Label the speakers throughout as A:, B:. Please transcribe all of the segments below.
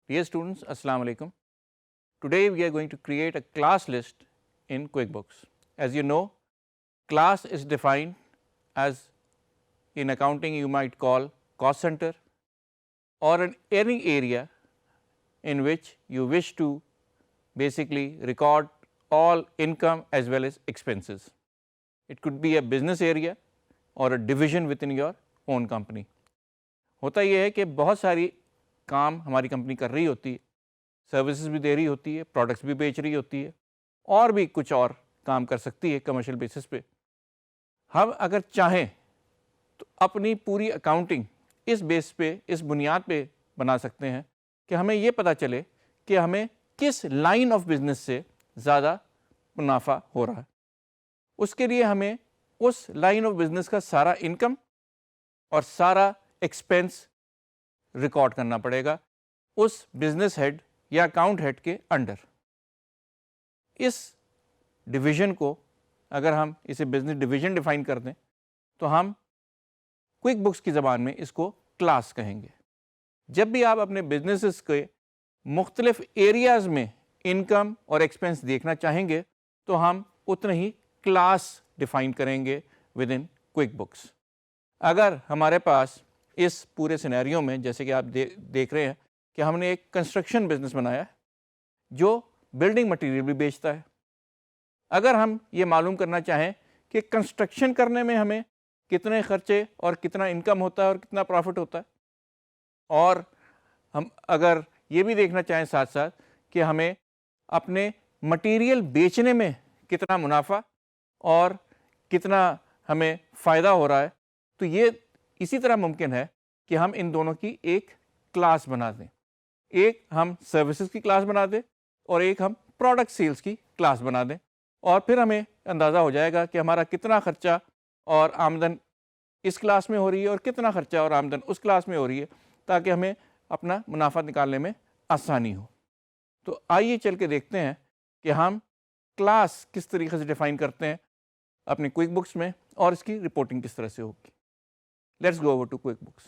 A: Dear students, Assalamu alaikum. Today we are going to create a class list in QuickBooks. As you know, class is defined as, in accounting you might call cost center, or any area in which you wish to basically record all income as well as expenses. It could be a business area or a division within your own company. ہوتا یہ ہے کہ بہت ساری کام ہماری company کر رہی ہوتی ہے، سروسز بھی دے رہی ہوتی ہے، پروڈکٹس بھی بیچ رہی ہوتی ہے، اور بھی کچھ اور کام کر سکتی ہے کمرشل بیسس پہ. ہم اگر چاہیں تو اپنی پوری اکاؤنٹنگ اس بیس پہ، اس بنیاد پہ بنا سکتے ہیں کہ ہمیں یہ پتہ چلے کہ ہمیں کس لائن آف بزنس سے زیادہ منافع ہو رہا ہے. اس کے لیے ہمیں اس لائن آف بزنس کا سارا انکم اور سارا ایکسپینس ریکارڈ کرنا پڑے گا اس بزنس ہیڈ یا اکاؤنٹ ہیڈ کے انڈر. اس ڈویژن کو اگر ہم اسے بزنس ڈویژن ڈیفائن کر دیں تو ہم کوئک بکس کی زبان میں اس کو کلاس کہیں گے. جب بھی آپ اپنے بزنسز کے مختلف ایریاز میں انکم اور ایکسپینس دیکھنا چاہیں گے تو ہم اتنا ہی کلاس ڈیفائن کریں گے ود ان کوئک بکس. اگر ہمارے پاس اس پورے سینیریو میں، جیسے کہ آپ دیکھ رہے ہیں کہ ہم نے ایک کنسٹرکشن بزنس بنایا ہے جو بلڈنگ مٹیریل بھی بیچتا ہے. اگر ہم یہ معلوم کرنا چاہیں کہ کنسٹرکشن کرنے میں ہمیں کتنے خرچے اور کتنا انکم ہوتا ہے اور کتنا پروفٹ ہوتا ہے، اور ہم اگر یہ بھی دیکھنا چاہیں ساتھ ساتھ کہ ہمیں اپنے مٹیریل بیچنے میں کتنا منافع اور کتنا ہمیں فائدہ ہو رہا ہے، تو یہ اسی طرح ممکن ہے کہ ہم ان دونوں کی ایک کلاس بنا دیں. ایک ہم سروسز کی کلاس بنا دیں اور ایک ہم پروڈکٹ سیلز کی کلاس بنا دیں، اور پھر ہمیں اندازہ ہو جائے گا کہ ہمارا کتنا خرچہ اور آمدن اس کلاس میں ہو رہی ہے اور کتنا خرچہ اور آمدن اس کلاس میں ہو رہی ہے، تاکہ ہمیں اپنا منافع نکالنے میں آسانی ہو. تو آئیے چل کے دیکھتے ہیں کہ ہم کلاس کس طریقے سے ڈیفائن کرتے ہیں اپنے کوئک بکس میں اور اس کی رپورٹنگ کس طرح سے ہوگی. Let's go over to QuickBooks.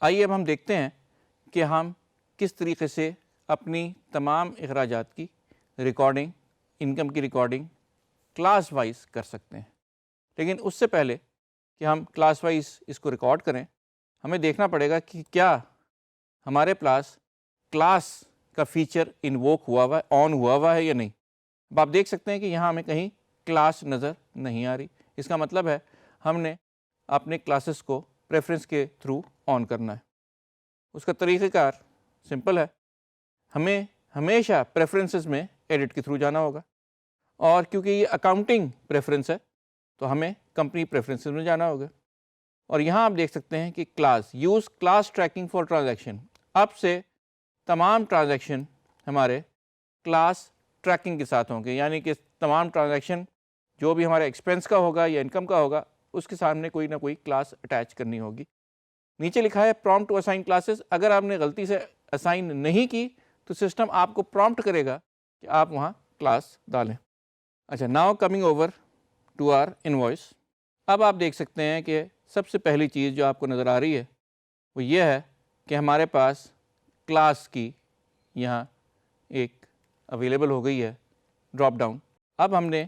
A: آئیے اب ہم دیکھتے ہیں کہ ہم کس طریقے سے اپنی تمام اخراجات کی ریکارڈنگ، انکم کی ریکارڈنگ کلاس وائز کر سکتے ہیں. لیکن اس سے پہلے کہ ہم کلاس وائز اس کو ریکارڈ کریں، ہمیں دیکھنا پڑے گا کہ کیا ہمارے پاس کلاس کا فیچر انووک ہوا ہوا ہے، آن ہوا ہوا ہے یا نہیں. اب آپ دیکھ سکتے ہیں کہ یہاں ہمیں کہیں کلاس نظر نہیں آ رہی. اس کا مطلب ہے ہم نے اپنے کلاسز کو پریفرنس کے تھرو آن کرنا ہے. اس کا طریقہ کار سمپل ہے. ہمیں ہمیشہ پریفرنسز میں ایڈٹ کے تھرو جانا ہوگا، اور کیونکہ یہ اکاؤنٹنگ پریفرنس ہے تو ہمیں کمپنی پریفرنسز میں جانا ہوگا. اور یہاں آپ دیکھ سکتے ہیں کہ class use class tracking for transaction. اب سے تمام ٹرانزیکشن ہمارے کلاس ٹریکنگ کے ساتھ ہوں گے، یعنی کہ تمام ٹرانزیکشن جو بھی ہمارے ایکسپینس کا ہوگا یا انکم کا ہوگا اس کے سامنے کوئی نہ کوئی کلاس اٹیچ کرنی ہوگی. نیچے لکھا ہے پرومپٹ ٹو اسائن کلاسز. اگر آپ نے غلطی سے اسائن نہیں کی تو سسٹم آپ کو پرومپٹ کرے گا کہ آپ وہاں کلاس ڈالیں. اچھا، now coming over to our invoice. اب آپ دیکھ سکتے ہیں کہ سب سے پہلی چیز جو آپ کو نظر آ رہی ہے وہ یہ ہے کہ ہمارے پاس کلاس کی یہاں ایک اویلیبل ہو گئی ہے ڈراپ ڈاؤن. اب ہم نے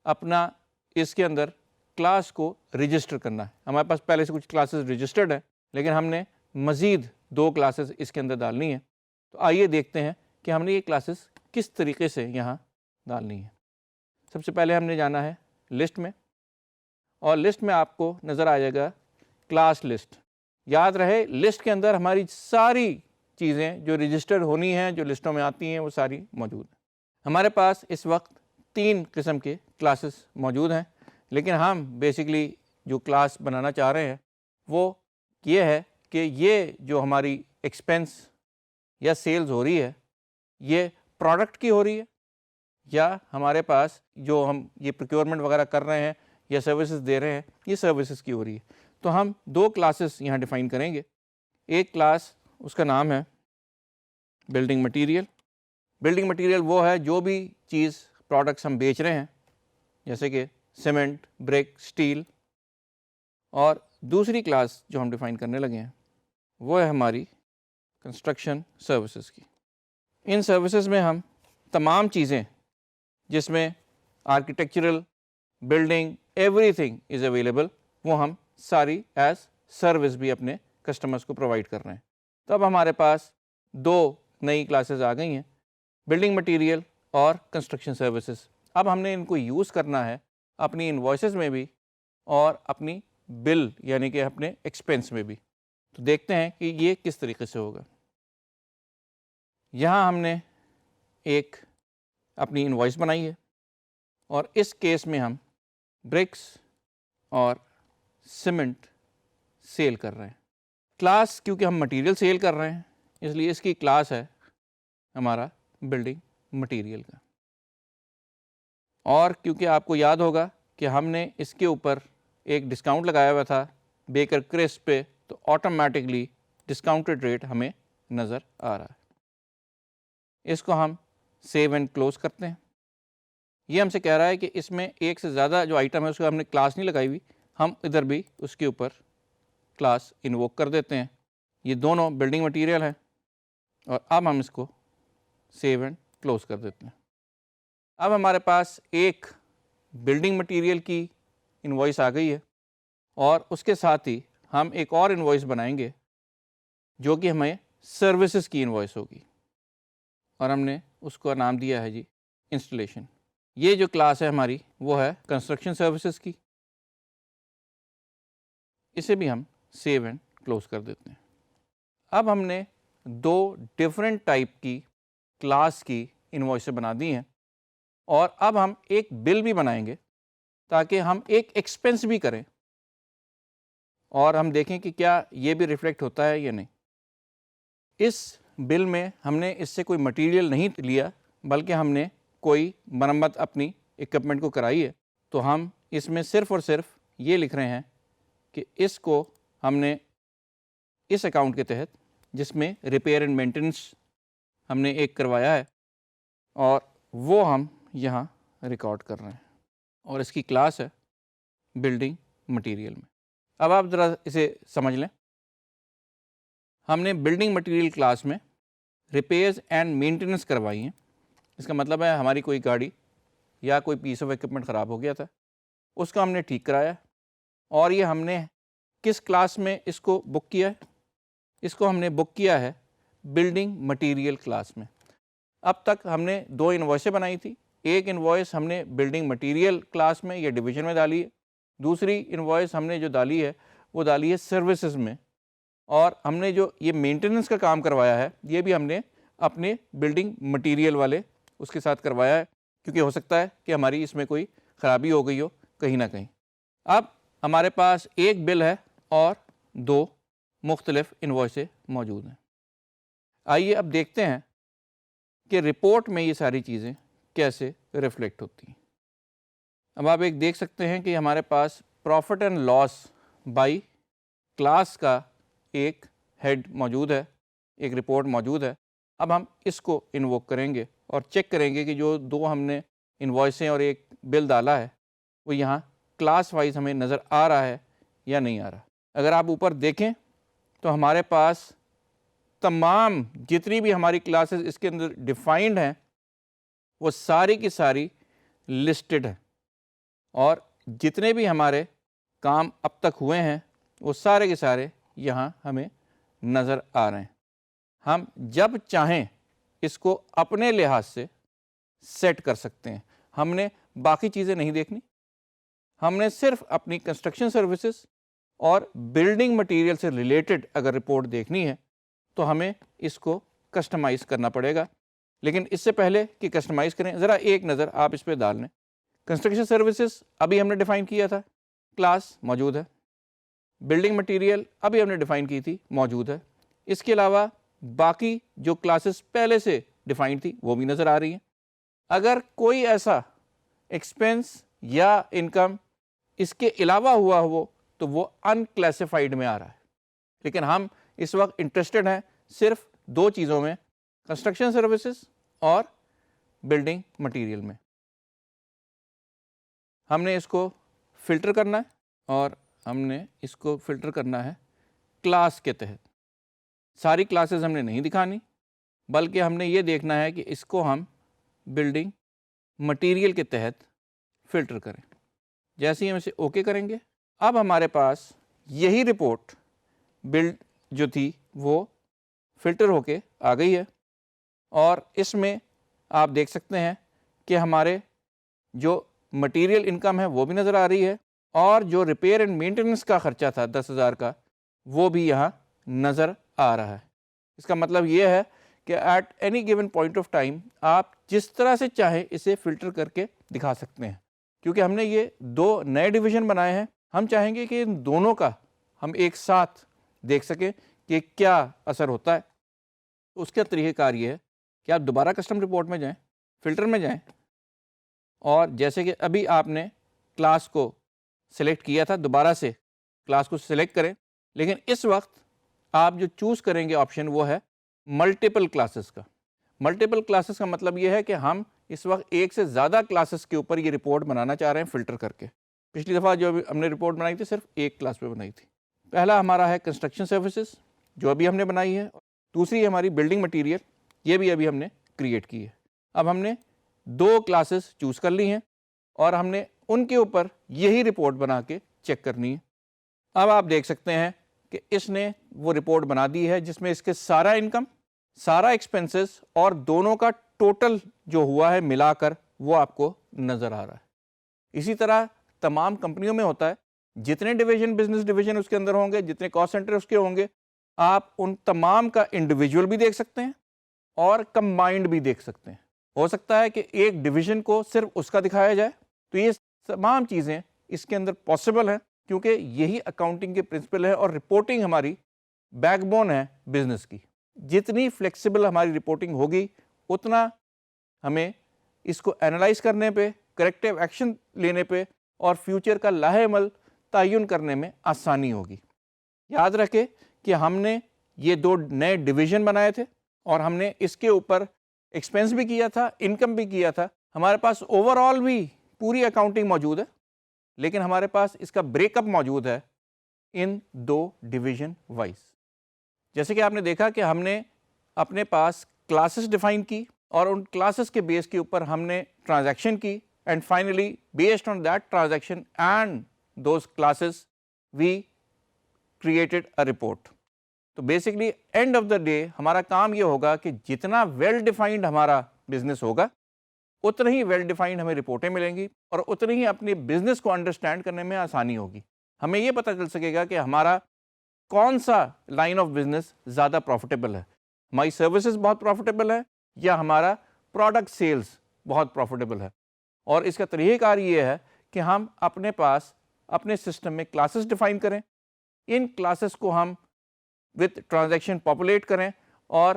A: اپنا اس کے اندر کلاس کو رجسٹر کرنا ہے. ہمارے پاس پہلے سے کچھ کلاسز رجسٹرڈ ہیں، لیکن ہم نے مزید 2 کلاسز اس کے اندر ڈالنی ہیں. تو آئیے دیکھتے ہیں کہ ہم نے یہ کلاسز کس طریقے سے یہاں ڈالنی ہیں. سب سے پہلے ہم نے جانا ہے لسٹ میں، اور لسٹ میں آپ کو نظر آ جائے گا کلاس لسٹ. یاد رہے لسٹ کے اندر ہماری ساری چیزیں جو رجسٹر ہونی ہیں، جو لسٹوں میں آتی ہیں، وہ ساری موجود ہیں. ہمارے پاس اس وقت 3 قسم کے کلاسز موجود ہیں، لیکن ہم بیسکلی جو کلاس بنانا چاہ رہے ہیں وہ یہ ہے کہ یہ جو ہماری ایکسپینس یا سیلز ہو رہی ہے یہ پروڈکٹ کی ہو رہی ہے، یا ہمارے پاس جو ہم یہ پروکیورمنٹ وغیرہ کر رہے ہیں یا سروسز دے رہے ہیں یہ سروسز کی ہو رہی ہے. تو ہم 2 کلاسز یہاں ڈیفائن کریں گے. ایک کلاس اس کا نام ہے بلڈنگ مٹیریل. بلڈنگ مٹیریل وہ ہے جو بھی چیز پروڈکٹس ہم بیچ رہے ہیں، جیسے کہ سیمنٹ، بریک، سٹیل. اور دوسری کلاس جو ہم ڈیفائن کرنے لگے ہیں وہ ہے ہماری کنسٹرکشن سروسز کی. ان سروسز میں ہم تمام چیزیں جس میں architectural, building, every thing is available, وہ ہم ساری ایز سروس بھی اپنے کسٹمرز کو پرووائڈ کر رہے ہیں. تو اب ہمارے پاس 2 نئی کلاسز آ گئی ہیں، بلڈنگ مٹیریل اور کنسٹرکشن سروسز. اب ہم نے ان کو یوز کرنا ہے اپنی انوائسز میں بھی اور اپنی بل یعنی کہ اپنے ایکسپینس میں بھی. تو دیکھتے ہیں کہ یہ کس طریقے سے ہوگا. یہاں ہم نے ایک اپنی انوائس بنائی ہے اور اس کیس میں ہم برکس اور سیمنٹ سیل کر رہے ہیں. کلاس کیونکہ ہم مٹیریل سیل کر رہے ہیں اس لیے اس کی کلاس ہے ہمارا بلڈنگ مٹیریل کا. اور کیونکہ آپ کو یاد ہوگا کہ ہم نے اس کے اوپر ایک ڈسکاؤنٹ لگایا ہوا تھا بیکر کرسپ پہ، تو آٹومیٹکلی ڈسکاؤنٹڈ ریٹ ہمیں نظر آ رہا ہے. اس کو ہم سیو اینڈ کلوز کرتے ہیں. یہ ہم سے کہہ رہا ہے کہ اس میں ایک سے زیادہ جو آئٹم ہے اس کو ہم نے کلاس نہیں لگائی ہوئی، ہم ادھر بھی اس کے اوپر کلاس انووک کر دیتے ہیں. یہ دونوں بلڈنگ مٹیریل ہیں اور اب ہم اس کو سیو اینڈ کلوز کر دیتے ہیں. اب ہمارے پاس ایک بلڈنگ مٹیریل کی انوائس آ گئی ہے اور اس کے ساتھ ہی ہم ایک اور انوائس بنائیں گے جو کہ ہمیں سروسز کی انوائس ہوگی اور ہم نے اس کو نام دیا ہے جی انسٹالیشن. یہ جو کلاس ہے ہماری وہ ہے کنسٹرکشن سروسز کی. اسے بھی ہم سیو اینڈ کلوز کر دیتے ہیں. اب ہم نے 2 ڈفرینٹ ٹائپ کی کلاس کی انوائسیں بنا دی ہیں اور اب ہم ایک بل بھی بنائیں گے تاکہ ہم ایک ایکسپنس بھی کریں اور ہم دیکھیں کہ کیا یہ بھی ریفلیکٹ ہوتا ہے یا نہیں. اس بل میں ہم نے اس سے کوئی مٹیریل نہیں لیا بلکہ ہم نے کوئی مرمت اپنی اکوپمنٹ کو کرائی ہے. تو ہم اس میں صرف اور صرف یہ لکھ رہے ہیں کہ اس کو ہم نے اس اکاؤنٹ کے تحت جس میں ریپیئر اینڈ مینٹیننس ہم نے ایک کروایا ہے اور وہ ہم یہاں ریکارڈ کر رہے ہیں اور اس کی کلاس ہے بلڈنگ مٹیریل میں. اب آپ ذرا اسے سمجھ لیں. ہم نے بلڈنگ مٹیریل کلاس میں ریپیئرز اینڈ مینٹیننس کروائی ہیں. اس کا مطلب ہے ہماری کوئی گاڑی یا کوئی پیس آف اکوپمنٹ خراب ہو گیا تھا، اس کو ہم نے ٹھیک کرایا اور یہ ہم نے کس کلاس میں اس کو بک کیا ہے؟ اس کو ہم نے بک کیا ہے بلڈنگ مٹیریل کلاس میں. اب تک ہم نے 2 انوائسیں بنائی تھی. ایک انوائس ہم نے بلڈنگ مٹیریل کلاس میں یا ڈویژن میں ڈالی ہے، دوسری انوائس ہم نے جو ڈالی ہے وہ ڈالی ہے سروسز میں، اور ہم نے جو یہ مینٹیننس کا کام کروایا ہے یہ بھی ہم نے اپنے بلڈنگ مٹیریل والے اس کے ساتھ کروایا ہے کیونکہ ہو سکتا ہے کہ ہماری اس میں کوئی خرابی ہو گئی ہو کہیں نہ کہیں. اب ہمارے پاس ایک بل ہے اور 2 مختلف انوائسیں موجود ہیں. آئیے اب دیکھتے ہیں کہ رپورٹ میں یہ ساری چیزیں کیسے ریفلیکٹ ہوتی ہیں. اب آپ ایک دیکھ سکتے ہیں کہ ہمارے پاس profit and loss by class کا ایک ہیڈ موجود ہے، ایک رپورٹ موجود ہے. اب ہم اس کو انووک کریں گے اور چیک کریں گے کہ جو 2 ہم نے انوائسیں اور ایک بل ڈالا ہے وہ یہاں کلاس وائز ہمیں نظر آ رہا ہے یا نہیں آ رہا. اگر آپ اوپر دیکھیں تو ہمارے پاس تمام جتنی بھی ہماری کلاسز اس کے اندر ڈیفائنڈ ہیں وہ ساری کی ساری لسٹڈ ہیں اور جتنے بھی ہمارے کام اب تک ہوئے ہیں وہ سارے کے سارے یہاں ہمیں نظر آ رہے ہیں. ہم جب چاہیں اس کو اپنے لحاظ سے سیٹ کر سکتے ہیں. ہم نے باقی چیزیں نہیں دیکھنی، ہم نے صرف اپنی کنسٹرکشن سروسز اور بلڈنگ مٹیریل سے ریلیٹڈ اگر رپورٹ دیکھنی ہے تو ہمیں اس کو کسٹمائز کرنا پڑے گا. لیکن اس سے پہلے کہ کسٹمائز کریں ذرا ایک نظر آپ اس پہ ڈال لیں. کنسٹرکشن سروسز ابھی ہم نے ڈیفائن کیا تھا، کلاس موجود ہے. بلڈنگ مٹیریل ابھی ہم نے ڈیفائن کی تھی، موجود ہے. اس کے علاوہ باقی جو کلاسز پہلے سے ڈیفائن تھی وہ بھی نظر آ رہی ہیں. اگر کوئی ایسا ایکسپنس یا انکم اس کے علاوہ ہوا ہو تو وہ ان کلاسیفائڈ میں آ رہا ہے. لیکن ہم اس وقت انٹرسٹڈ ہیں صرف 2 چیزوں میں، کنسٹرکشن سروسز اور بلڈنگ مٹیریل میں. ہم نے اس کو فلٹر کرنا ہے اور ہم نے اس کو فلٹر کرنا ہے کلاس کے تحت. ساری کلاسز ہم نے نہیں دکھانی، بلکہ ہم نے یہ دیکھنا ہے کہ اس کو ہم بلڈنگ مٹیریل کے تحت فلٹر کریں۔ جیسے ہی ہم اسے اوکے کریں گے، اب ہمارے پاس یہی رپورٹ بلڈ جو تھی وہ فلٹر ہو کے آ گئی ہے، اور اس میں آپ دیکھ سکتے ہیں کہ ہمارے جو مٹیریل انکم ہے وہ بھی نظر آ رہی ہے، اور جو ریپیئر اینڈ مینٹیننس کا خرچہ تھا 10,000 کا وہ بھی یہاں نظر آ رہا ہے۔ اس کا مطلب یہ ہے کہ at any given point of time آپ جس طرح سے چاہیں اسے فلٹر کر کے دکھا سکتے ہیں۔ کیونکہ ہم نے یہ 2 نئے ڈویژن بنائے ہیں، ہم چاہیں گے کہ ان دونوں کا ہم ایک ساتھ دیکھ سکیں کہ کیا اثر ہوتا ہے۔ اس کا طریقہ کار یہ ہے کہ آپ دوبارہ کسٹم رپورٹ میں جائیں، فلٹر میں جائیں، اور جیسے کہ ابھی آپ نے کلاس کو سلیکٹ کیا تھا، دوبارہ سے کلاس کو سلیکٹ کریں، لیکن اس وقت آپ جو چوز کریں گے آپشن وہ ہے ملٹیپل کلاسز کا۔ ملٹیپل کلاسز کا مطلب یہ ہے کہ ہم اس وقت ایک سے زیادہ کلاسز کے اوپر یہ رپورٹ بنانا چاہ رہے ہیں فلٹر کر کے۔ پچھلی دفعہ جو ہم نے رپورٹ بنائی تھی صرف ایک کلاس پہ بنائی تھی۔ پہلا ہمارا ہے کنسٹرکشن سروسز جو ابھی ہم نے بنائی ہے، دوسری ہماری بلڈنگ مٹیریل، یہ بھی ابھی ہم نے کریٹ کی ہے۔ اب ہم نے 2 کلاسز چوز کر لی ہیں اور ہم نے ان کے اوپر یہی رپورٹ بنا کے چیک کرنی ہے۔ اب آپ دیکھ سکتے ہیں کہ اس نے وہ رپورٹ بنا دی ہے جس میں اس کے سارا انکم، سارا ایکسپنسز اور دونوں کا ٹوٹل جو ہوا ہے ملا کر وہ آپ کو نظر آ رہا ہے۔ اسی طرح تمام کمپنیوں میں ہوتا ہے، جتنے ڈویژن بزنس ڈویژن اس کے اندر ہوں گے، جتنے کاسٹ سینٹر اس کے ہوں گے، آپ ان تمام کا انڈیویجول بھی دیکھ سکتے ہیں اور کمبائنڈ بھی دیکھ سکتے ہیں۔ ہو سکتا ہے کہ ایک ڈویژن کو صرف اس کا دکھایا جائے، تو یہ تمام چیزیں اس کے اندر پاسبل ہیں، کیونکہ یہی اکاؤنٹنگ کے پرنسپل ہے اور رپورٹنگ ہماری بیک بون ہے بزنس کی۔ جتنی فلیکسیبل ہماری رپورٹنگ ہوگی اتنا ہمیں اس کو اینالائز کرنے پہ، کریکٹیو ایکشن لینے پہ اور فیوچر کا لاہے عمل تعین کرنے میں آسانی ہوگی۔ یاد رکھیں کہ ہم نے یہ 2 نئے ڈویژن بنائے تھے اور ہم نے اس کے اوپر ایکسپینس بھی کیا تھا، انکم بھی کیا تھا۔ ہمارے پاس اوور آل بھی پوری اکاؤنٹنگ موجود ہے، لیکن ہمارے پاس اس کا بریک اپ موجود ہے ان 2 ڈویژن وائز۔ جیسے کہ آپ نے دیکھا کہ ہم نے اپنے پاس کلاسز ڈیفائن کی اور ان کلاسز کے بیس کے اوپر ہم نے ٹرانزیکشن کی، and finally based on that transaction and those classes we created a report. تو basically end of the day ہمارا کام یہ ہوگا کہ جتنا ویل ڈیفائنڈ ہمارا بزنس ہوگا اتنا ہی ویل ڈیفائنڈ ہمیں رپورٹیں ملیں گی اور اتنی ہی اپنے بزنس کو انڈرسٹینڈ کرنے میں آسانی ہوگی۔ ہمیں یہ پتہ چل سکے گا کہ ہمارا کون سا لائن آف بزنس زیادہ پروفیٹیبل ہے، ہماری سروسز بہت پروفیٹیبل ہے یا ہمارا پروڈکٹ سیلز بہت پروفیٹیبل ہے۔ اور اس کا طریقہ کار یہ ہے کہ ہم اپنے پاس اپنے سسٹم میں کلاسز ڈیفائن کریں، ان کلاسز کو ہم وتھ ٹرانزیکشن پاپولیٹ کریں، اور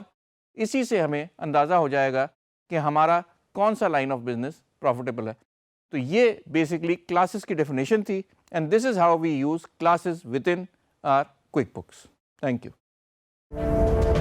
A: اسی سے ہمیں اندازہ ہو جائے گا کہ ہمارا کون سا لائن آف بزنس پروفیٹیبل ہے۔ تو یہ بیسکلی کلاسز کی ڈیفینیشن تھی، and this is how we use classes with in our QuickBooks. Thank you.